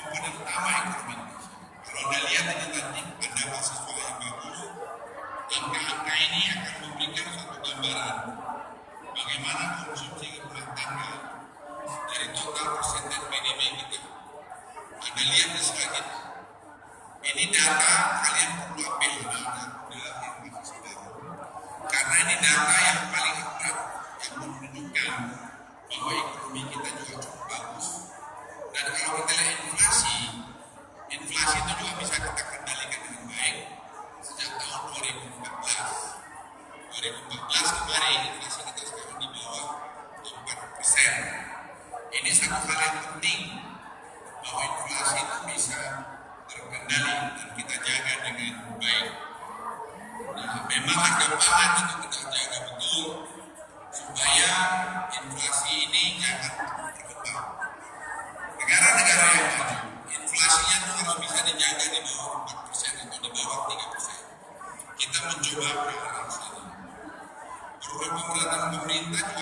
komponen utama ekonomi Indonesia. Kalau Anda lihat ini nanti ada mahasiswa yang bagus, angka-angka ini akan memberikan suatu gambaran bagaimana konsumsi rumah tangga dari total persentase PDB kita. Anda lihat di slide ini. Ini data kalian perlu ambil dalam informasi baru. Karena ini data yang paling akurat yang menunjukkan bahwa ekonomi kita juga cukup bagus. Dan kalau kita lihat inflasi itu juga bisa kita kendalikan dengan baik sejak tahun 2014. 2014 kemarin inflasi kita sekarang di bawah 4%. Ini satu hal yang penting bahwa inflasi itu bisa terkendali dan kita jaga dengan baik. Nah, memang harga pangan itu kita jaga betul supaya inflasi ini jangan berkembang. Negara-negara yang maju, inflasinya itu kalau bisa dijaga di bawah 4% atau di bawah 3%. Kita mencoba ke arah sana. Program pemerintahan pemerintah juga